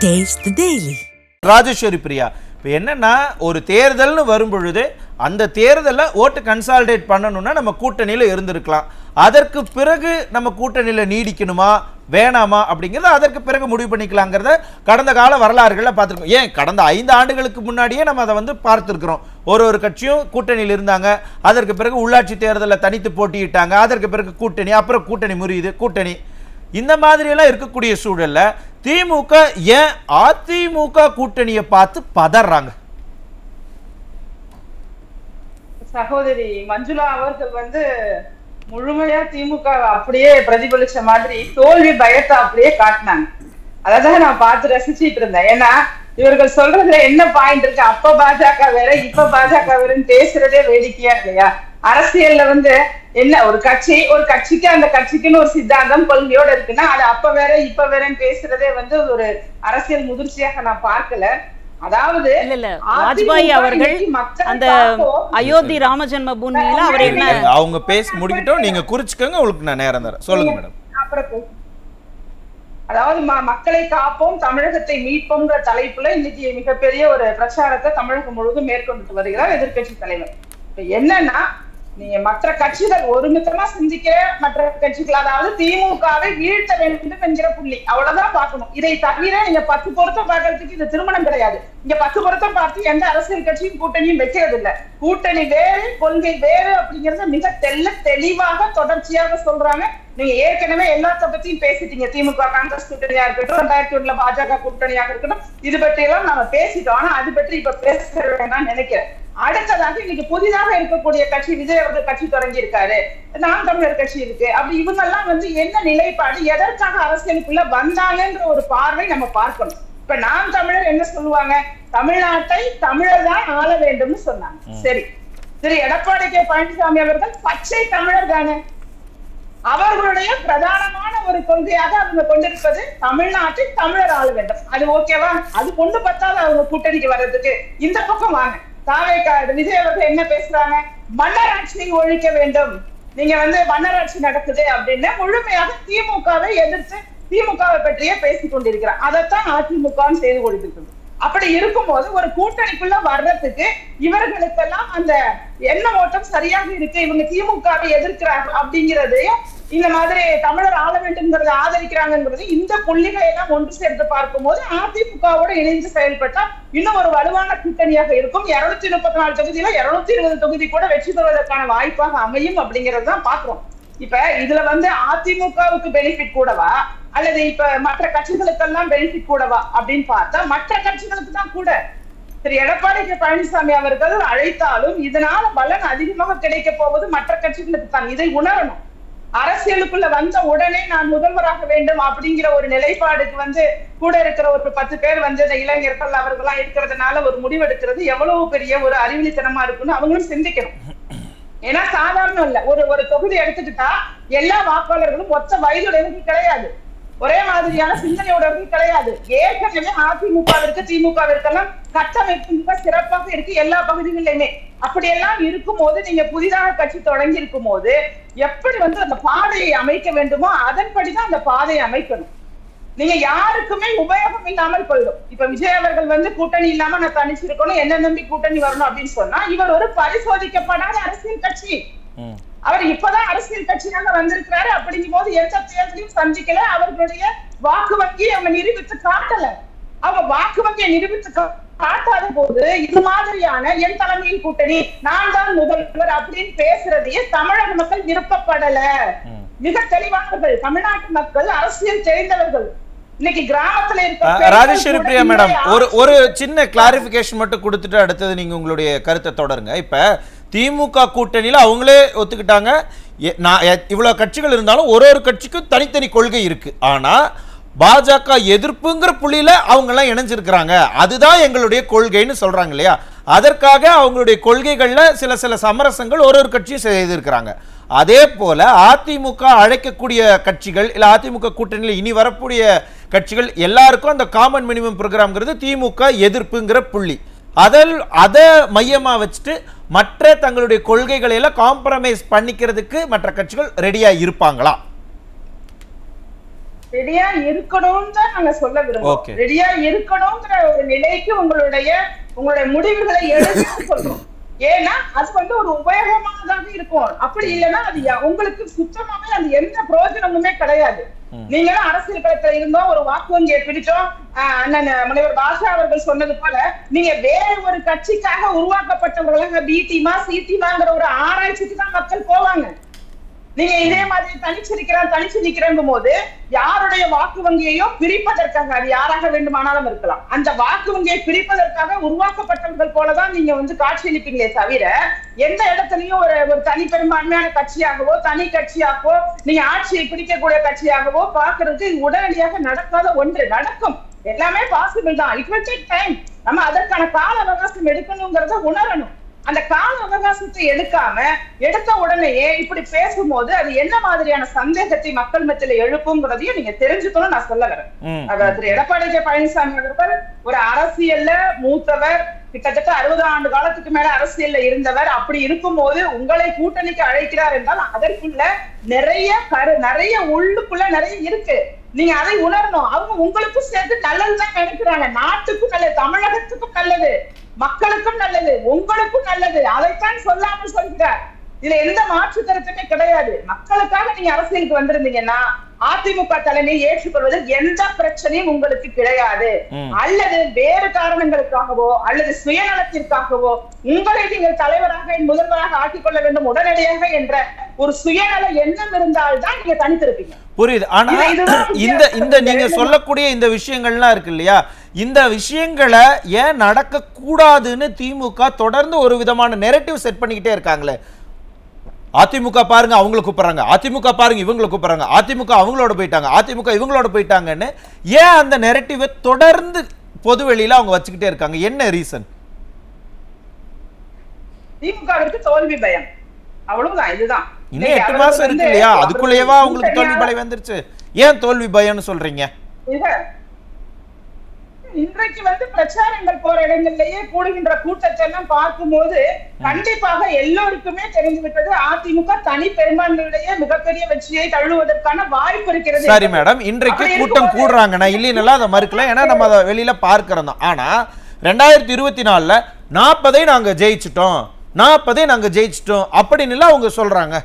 Taste the Daily. Rajeswari Priya, இப்போ என்னன்னா ஒரு தேர்தல்னு வரும்பொழுது அந்த தேர்தலை ஓட்டு கன்சாலிடேட் பண்ணணும்னா நம்ம கூட்டணியில் இருந்திருக்கலாம். அதற்கு பிறகு நம்ம கூட்டணியில் நீடிக்கணுமா வேணாமா அப்படிங்கிறத அதற்கு பிறகு முடிவு பண்ணிக்கலாங்கிறத கடந்த கால வரலாறுகளில் பார்த்துருக்கோம். ஏன் கடந்த 5 ஆண்டுகளுக்கு முன்னாடியே நம்ம அதை பார்த்துருக்குறோம். ஒரு கட்சியும் கூட்டணியில் இருந்தாங்க, அதற்கு பிறகு உள்ளாட்சி தேர்தலில் தனித்து போட்டியிட்டாங்க, அதற்கு பிறகு கூட்டணி, அப்புறம் கூட்டணி முறியுது, கூட்டணி இந்த மாதிரியெல்லாம் இருக்கக்கூடிய சூழல்ல திமுக ஏன் அதிமுக கூட்டணியை பார்த்து பதறாங்க? சகோதரி மஞ்சுளா அவர்கள் முழுமையா திமுக அப்படியே பிரதிபலிச்ச மாதிரி தோல்வி பயத்தை அப்படியே காட்டினாங்க. அதான் நான் பார்த்து ரசிச்சுட்டு இருந்தேன். ஏன்னா இவர்கள் சொல்றதுல என்ன பாயிண்ட் இருக்கு, அப்ப பாஜக வேற இப்ப பாஜக வேறன்னு பேசுறதே வேடிக்கையா இல்லையா? அரசியல்ல என்ன ஒரு கட்சிக்கு அந்த கட்சிக்குன்னு ஒரு சித்தாந்தம் கொள்கையோட இருக்குன்னா அது அப்ப வேற இப்ப வேறன்னு பேசுறதே ஒரு அரசியல் முதிர்ச்சியாக நான் பார்க்கல. அதாவது வாஜ்பாய் அவர்கள் அந்த அயோத்தி ராம ஜென்ம பூமியில அவர் என்ன அவங்க பேசி முடிக்கிட்டோம், நீங்க குறிச்சுக்கோங்க, உங்களுக்கு நான் நேரம் தரேன், சொல்லுங்க மேடம். அதாவது மக்களை காப்போம் தமிழகத்தை மீட்போம்ன்ற தலைப்புல இன்னைக்கு மிகப்பெரிய ஒரு பிரச்சாரத்தை தமிழகம் முழுவதும் மேற்கொண்டு வருகிறார் எதிர்கட்சி தலைவர். என்னன்னா நீங்க மற்ற கட்சிகள் ஒருமித்தமா சிந்திக்க, மற்ற கட்சிகள் அதாவது திமுகவை வீழ்த்த வேண்டும் என்கிற புள்ளி அவ்வளவுதான் பார்க்கணும். இதை தவிர நீங்க 10 பொருத்தம் பார்க்கறதுக்கு இது திருமணம் கிடையாது. இங்க 10 பொருத்தம் பார்த்து எந்த அரசியல் கட்சியும் கூட்டணியும் வைக்கிறது இல்ல. கூட்டணி வேறு கொள்கை வேறு அப்படிங்கறத மிக தெளிவாக தொடர்ச்சியாக சொல்றாங்க. நீங்க ஏற்கனவே எல்லாத்த பத்தியும் பேசிட்டீங்க. திமுக காங்கிரஸ் கூட்டணியா இருக்கட்டும், 2001 பாஜக கூட்டணியாக இருக்கட்டும், இது பற்றி எல்லாம் நம்ம பேசிட்டோம். ஆனா அது பற்றி இப்ப பேச வேண்டாம்னு நினைக்கிறேன். அடுத்ததாக இன்னைக்கு புதிதாக இருக்கக்கூடிய கட்சி விஜய் அவர்கள் கட்சி தொடங்கி இருக்காரு, நாம் தமிழர் கட்சி இருக்கு. அப்படி இவங்க எல்லாம் என்ன நிலைப்பாடு, எதற்காக அரசியலுக்குள்ள வந்தாங்கன்ற ஒரு பார்வை நம்ம பார்க்கணும். இப்ப நாம் தமிழர் என்ன சொல்லுவாங்க, தமிழ்நாட்டை தமிழர் தான் ஆள வேண்டும்னு சொன்னாங்க. சரி, எடப்பாடி கே பழனிசாமி அவர்கள் பச்சை தமிழர் தானே, அவர்களுடைய பிரதானமான ஒரு கொள்கையாக அவங்க கொண்டிருப்பது தமிழ்நாட்டை தமிழர் ஆள வேண்டும். அது ஓகேவா? அது கொண்டு பத்தாது அவங்க கூட்டணிக்கு வர்றதுக்கு. இந்த பக்கம் வாங்க, விஜய் அவர்கள் என்ன பேசுறாங்க, மன்னராட்சியை ஒழிக்க வேண்டும், நீங்க மன்னராட்சி நடக்குது அப்படின்னு முழுமையாக திமுகவை எதிர்த்து திமுகவை பற்றியே பேசிக் கொண்டிருக்கிறார். அதைத்தான் அதிமுக செய்து கொடுத்திருக்கிறது. அப்படி இருக்கும்போது ஒரு கூட்டணிக்குள்ள வர்றதுக்கு இவர்களுக்கெல்லாம் அந்த எண்ண ஓட்டம் சரியாக இருக்கு, இவங்க திமுகவை எதிர்க்கிறாங்க அப்படிங்கிறதையும் இந்த மாதிரி தமிழர் ஆள வேண்டும்ங்கிறத ஆதரிக்கிறாங்கிறது இந்த புள்ளிகளை எல்லாம் ஒன்று சேர்த்து பார்க்கும் போது அதிமுகவோட இணைந்து செயல்பட்டா இன்னும் ஒரு வலுவான கூட்டணியாக இருக்கும். 234 தொகுதியில 220 தொகுதி கூட வெற்றி பெறுவதற்கான வாய்ப்பாக அமையும் அப்படிங்கறதுதான் பாக்குறோம். இப்ப இதுல அதிமுகவுக்கு பெனிஃபிட் கூடவா அல்லது இப்ப மற்ற கட்சிகளுக்கெல்லாம் பெனிஃபிட் கூடவா அப்படின்னு பார்த்தா மற்ற கட்சிகளுக்கு தான் கூட. எடப்பாடி கே பழனிசாமி அவர்கள் அழைத்தாலும் இதனால பலன் அதிகமாக கிடைக்க போவது மற்ற கட்சிகளுக்கு தான். இதை உணரணும். அரசியலுக்குள்ள வந்த உடனே நான் முதல்வராக வேண்டும் அப்படிங்கிற ஒரு நிலைப்பாடுக்கு கூட இருக்கிற ஒரு 10 பேர் இந்த இளைஞர்கள் அவர்கள்லாம் இருக்கிறதுனால ஒரு முடிவெடுக்கிறது எவ்வளவு பெரிய ஒரு அறிவுளித்தனமா இருக்குன்னு அவங்களும் சிந்திக்கணும். ஏன்னா சாதாரணம் இல்ல, ஒரு தொகுதி எடுத்துக்கிட்டா எல்லா வாக்காளர்களும் ஒத்த வயதுடையவர்கள் கிடையாது, ஒரே மாதிரியான சிந்தனையுடையவர்கள் கிடையாது. ஏற்கனவே அதிமுகவிற்கு திமுகவிற்கெல்லாம் கட்டமைப்பு மிக சிறப்பாக இருக்கு எல்லா பகுதிகளிலுமே. அப்படியெல்லாம் இருக்கும் போது நீங்க புதிதாக கட்சி தொடங்கி இருக்கும் போது எப்படி அந்த பாதையை அமைக்க வேண்டுமோ அதன்படிதான் அந்த பாதையை அமைக்கணும். நீங்க யாருக்குமே உபயோகம் இல்லாமல் போயிடும். இப்ப விஜய் அவர்கள் கூட்டணி இல்லாம நான் தனிச்சிருக்கணும், என்ன நம்பி கூட்டணி வரணும் அப்படின்னு சொன்னா இவர் ஒரு பரிசோதிக்கப்படாத அரசியல் கட்சி. அவர் இப்பதான் அரசியல் கட்சியாக வந்திருக்கிறாரு. அப்படிங்கும் போது எந்த தேர்தலையும் சந்திக்கல, அவர்களுடைய வாக்கு வங்கியை அவங்க நிரூபித்து காட்டல. அவங்க வாக்கு வங்கியை நிரூபித்து காட்டாத போது இது மாதிரியான என் தலைமையில் கூட்டணி, நான் தான் முதல்வர் அப்படின்னு பேசுறதையே தமிழக மக்கள் விருப்பப்படல. மிக தெளிவானவர்கள் தமிழ்நாட்டு மக்கள், அரசியல் தெரிந்தவர்கள். இன்னைக்கு கிராமத்துல இருக்க ராஜேஸ்வரி பிரியா மேடம், ஒரு சின்ன கிளாரிபிகேஷன் மட்டும் கொடுத்துட்டு அடுத்தது நீங்க உங்களுடைய கருத்தை தொடருங்க. இப்ப திமுக கூட்டணியில அவங்களே ஒத்துக்கிட்டாங்க, இவ்வளவு கட்சிகள் இருந்தாலும் ஒரு கட்சிக்கும் தனித்தனி கொள்கை இருக்கு, ஆனா பாஜக எதிர்ப்புங்கிற புள்ளியில அவங்க எல்லாம் இணைஞ்சிருக்கிறாங்க, அதுதான் எங்களுடைய கொள்கைன்னு சொல்றாங்க இல்லையா? அதற்காக அவங்களுடைய கொள்கைகள்ல சில சமரசங்கள் ஒரு கட்சியும் செய்திருக்கிறாங்க. அதே போல அதிமுக அழைக்கக்கூடிய கட்சிகள் இல்ல அதிமுக கூட்டணியில் இனி வரக்கூடிய கட்சிகள் எல்லாருக்கும் அந்த காமன் மினிமம் ப்ரோக்ராம்ங்கிறது திமுக எதிர்ப்புங்கிற புள்ளி. அதை மையமா வச்சுட்டு மற்ற தங்களுடைய கொள்கைகளை எல்லாம் காம்ப்ரமைஸ் பண்ணிக்கிறதுக்கு மற்ற கட்சிகள் ரெடியா இருப்பாங்களா? ரெடியா இருக்கணும்னு தான் நாங்க சொல்ல விரும்புறோம். ரெடியா இருக்கணும்ங்கிற ஒரு நிலைக்கு உங்களுடைய முடிவுகளை எடுத்து சொல்றோம். ஏன்னா அது வந்து ஒரு உபயோகமானதாக இருக்கும். அப்படி இல்லைன்னா அது உங்களுக்கு சுத்தமாவே அது எந்த பிரயோஜனமுமே கிடையாது. நீங்களும் அரசியல் களத்துல இருந்தோம், ஒரு வாக்கு வங்கியை பிடிச்சோம். அண்ணன் முனைவர் பாஷா அவர்கள் சொன்னது போல நீங்க வேற ஒரு கட்சிக்காக உருவாக்கப்பட்டவர்களாக பி டீமா சி டீமாங்கிற ஒரு ஆராய்ச்சிக்கு தான் மக்கள் போவாங்க. நீங்க இதே மாதிரி தனிச்சு நிக்கிறங்கும் போது யாருடைய வாக்கு வங்கியையும் பிரிப்பதற்காக, அது யாராக வேண்டுமானாலும் இருக்கலாம், அந்த வாக்கு வங்கியை பிரிப்பதற்காக உருவாக்கப்பட்டவர்கள் போலதான் நீங்க வந்து காட்சியளிப்பீங்களே தவிர எந்த இடத்துலயும் ஒரு தனி பெரும்பான்மையான கட்சியாகவோ தனி கட்சியாகவோ நீங்க ஆட்சியை பிடிக்கக்கூடிய கட்சியாகவோ பாக்குறது உடனடியாக நடக்காத ஒன்று. நடக்கும், எல்லாமே பாசிபிள் தான். It will take time. நம்ம அதற்கான கால அவகாசம் எடுக்கணுங்கிறத உணரணும். அந்த கால அவகாசத்தை எடுத்த உடனேயே இப்படி பேசும்போது அது என்ன மாதிரியான சந்தேகத்தை மக்கள் மத்தியில எழுப்புங்கிறதையும் நீங்க தெரிஞ்சுக்கணும் நான் சொல்ல வரேன். திரு எடப்பாடி கே பழனிசாமி அவர்கள் ஒரு அரசியல்ல மூத்தவர், கிட்டத்தட்ட 60 ஆண்டு காலத்துக்கு மேல அரசியல்ல இருந்தவர். அப்படி இருக்கும்போது உங்களை கூட்டணிக்கு அழைக்கிறார் என்றால் அதற்குள்ள நிறைய உள்ளுக்குள்ள நிறைய இருக்கு. நீங்க அதை உணரணும். அவங்க உங்களுக்கும் சேர்த்து நல்லதுதான் நினைக்கிறாங்க. நாட்டுக்கும் நல்லது, தமிழகத்துக்கும் நல்லது, மக்களுக்கும் நல்லது, உங்களுக்கும் நல்லது. அதைத்தான் சொல்லாமல் சொல்கிறார். இதுல எந்த மாற்று கருத்துமே கிடையாது. மக்களுக்காக நீங்க அரசியலுக்கு வந்திருந்தீங்கன்னா அதிமுக தலைமையை ஏற்றுக்கொள்வதில் எந்த பிரச்சனையும் உங்களுக்கு கிடையாது. அல்லது வேறு காரணங்களுக்காகவோ அல்லது சுயநலத்திற்காகவோ உங்களை நீங்கள் தலைவராக முதல்வராக ஆக்கிக் கொள்ள வேண்டும் உடனடியாக என்ற ஒரு சுயநல எண்ணம் இருந்தால்தான் நீங்க தனித்திருப்பீங்க. புரியுது. ஆனா இந்த நீங்க சொல்லக்கூடிய இந்த விஷயங்கள்லாம் இருக்கு இல்லையா, இந்த விஷயங்களை ஏன் நடக்க கூடாதுன்னு திமுக தொடர்ந்து ஒரு விதமான நெரேட்டிவ் செட் பண்ணிக்கிட்டே இருக்காங்களே. அதிமுக பாருங்க அவங்களை கூப்பிடுறாங்க, அதிமுக பாருங்க இவங்களை கூப்பிடுறாங்க, அதிமுக அவங்களோட போயிட்டாங்க, அதிமுக இவங்களோட போயிட்டாங்கன்னு ஏன் அந்த நெரேட்டிவை தொடர்ந்து பொதுவெளியில அவங்க வச்சுக்கிட்டே இருக்காங்க? என்ன ரீசன்? திமுகவிற்கு தோல்வி பயம், அவ்வளவுதான். இதுதான். இன்னும் 8 மாசம் இருக்கு இல்லையா, அதுக்குள்ளேயேவா உங்களுக்கு தோல்வி பயம் வந்துருச்சு? ஏன் தோல்வி பயம்னு சொல்றீங்க? இன்றைக்கு வந்து பிரச்சாரங்கள் போற இடங்கள்லயே கூடுகின்ற கூட்டத்தை எல்லாம் பார்க்கும்போது கண்டிப்பாக எல்லோருக்குமே தெரிந்துவிட்டது அதிமுக தனி பெரும்பான்மையுடைய மிகப்பெரிய வெற்றியை தழுவுவதற்கான வாய்ப்பு இருக்கிறது. சரி மேடம், இன்றைக்கு கூட்டம் கூடுறாங்க, நான் இல்லைன்னா அதை மறுக்கல, ஏன்னா நம்ம அதை வெளியில பார்க்கிறோம் தான். ஆனா 2024ல 40 நாங்க ஜெயிச்சிட்டோம், 40 நாங்க ஜெயிச்சிட்டோம் அப்படின்னு அவங்க சொல்றாங்க.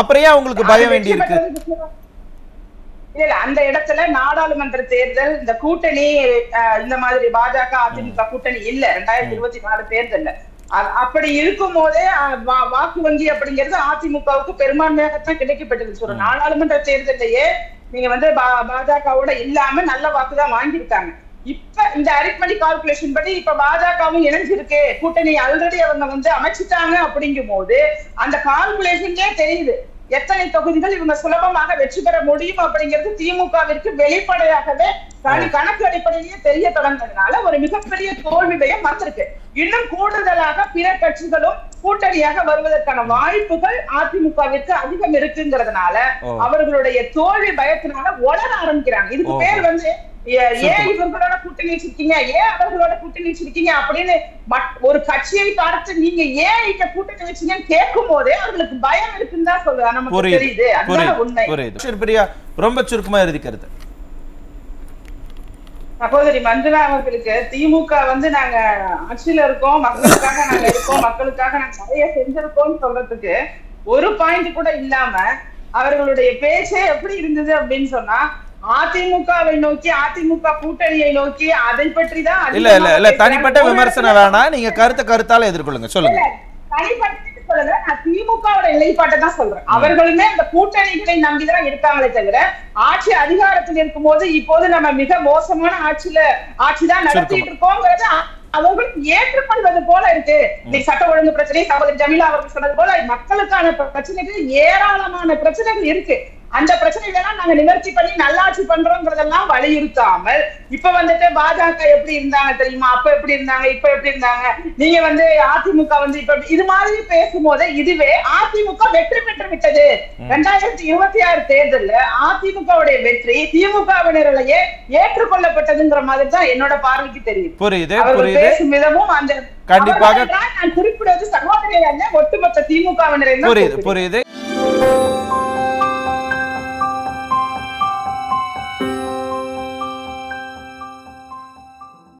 அப்புறம் ஏன் உங்களுக்கு பயம் வேண்டி இருக்கு? இல்ல, அந்த இடத்துல நாடாளுமன்ற தேர்தல், இந்த கூட்டணி, இந்த மாதிரி பாஜக அதிமுக கூட்டணி இல்ல 2024 தேர்தல்ல. அப்படி இருக்கும் போதே வாக்கு வங்கி அப்படிங்கிறது அதிமுகவுக்கு பெரும்பான்மையாகத்தான் கிடைக்கப்பட்டது. சொல்ற நாடாளுமன்ற தேர்தலையே நீங்க வந்து பாஜகவோட இல்லாம நல்ல வாக்குதான் வாங்கியிருக்காங்க. இப்ப இந்த அரித்மெட்டிக் கால்குலேஷன் படி இப்ப பாஜகவும் இணைஞ்சிருக்கு, கூட்டணி ஆல்ரெடி அவங்க வந்து அமைச்சிட்டாங்க. அப்படிங்கும் போது அந்த கால்குலேஷன்லயே தெரியுது எத்தனை தொகுதிகள் இவங்க சுலபமாக வெற்றி பெற முடியும் அப்படிங்கிறது திமுகவிற்கு வெளிப்படையாகவே கணக்கு அடிப்படையிலேயே தெரிய தொடங்கினதுனால ஒரு மிகப்பெரிய தோல்வி பயம் வந்திருக்கு. இன்னும் கூடுதலாக பிற கட்சிகளும் கூட்டணியாக வருவதற்கான வாய்ப்புகள் அதிமுகவிற்கு அதிகம் இருக்குங்கிறதுனால அவர்களுடைய தோல்வி பயத்தினால உளர ஆரம்பிக்கிறாங்க. இதுக்கு பேர் வந்து ஏன் இவர்களோட கூட்டணி வச்சிருக்கீங்க, ஏன் அவர்களோட கூட்டணி வச்சிருக்கீங்க அப்படின்னு ஒரு கட்சியை பார்த்து நீங்க ஏன் இங்க கூட்டணி வச்சீங்கன்னு கேட்கும் போதே அவர்களுக்கு பயம் இருக்குன்னு தான் சொல்லுவாங்க. நமக்கு தெரியுது, அதுதான் உண்மை. பிரியா, ரொம்ப சுருக்கமா இருக்கிறது. சகோதரி மஞ்சுளா அவர்களுக்கு திமுக வந்து நாங்க ஆட்சியில இருக்கோம், மக்களுக்காக நாங்க இருக்கோம், மக்களுக்காக நாங்க நிறைய செஞ்சிருக்கோம்னு சொல்றதுக்கு ஒரு பாயிண்ட் கூட இல்லாம அவர்களுடைய பேச்சே எப்படி இருந்தது அப்படின்னு சொன்னா அதிமுகவை நோக்கி, அதிமுக கூட்டணியை நோக்கி அதை பற்றி தான். இல்ல இல்ல இல்ல, தனிப்பட்ட விமர்சனம் வேணாம், நீங்க கருத்தால எதிர்கொள்ளுங்க, சொல்லுங்க. தனிப்பட்ட சொல்லுங்க, நான் திமுகவோட நிலைப்பாட்டை தான் சொல்றேன். அவர்களுமே அந்த கூட்டணிகளை நம்பிதான் இருக்காங்களே தவிர ஆட்சி அதிகாரத்தில் இருக்கும் போது இப்போது நம்ம மிக மோசமான ஆட்சிதான் நடத்திட்டு இருக்கோங்கிறது அவர்களுக்கு ஏற்றுக்கொள்வது போல இருக்கு. இன்னைக்கு சட்ட ஒழுங்கு பிரச்சனை, சகோதரி ஜமீலா அவர்கள் சொன்னது போல மக்களுக்கான பிரச்சனைகள் ஏராளமான பிரச்சனைகள் இருக்கு. அந்த பிரச்சனைகளெல்லாம் நாங்க நிவர்த்தி பண்ணி நல்லாட்சி பண்றோங்கிறதெல்லாம் வலியுறுத்தாமல் இப்ப வந்துட்டு பாஜக எப்படி இருந்தாங்க தெரியுமா, அப்ப எப்படி இருந்தாங்க, இப்ப எப்படி இருந்தாங்க, நீங்க வந்து அதிமுக வந்து இப்ப இது மாதிரி பேசும்போது இதுவே அதிமுக வெற்றி பெற்று விட்டது. 2026 தேர்தல்ல அதிமுகவுடைய வெற்றி திமுகவினரையே ஏற்றுக்கொள்ளப்பட்டதுங்கிற மாதிரி தான் என்னோட பார்வைக்கு தெரியும். புரியுது. பேசும் விதமும் அந்த கண்டிப்பாக நான் குறிப்பிடுவது சகோதரிகள் ஒட்டுமொத்த திமுகவினரை. புரியுது.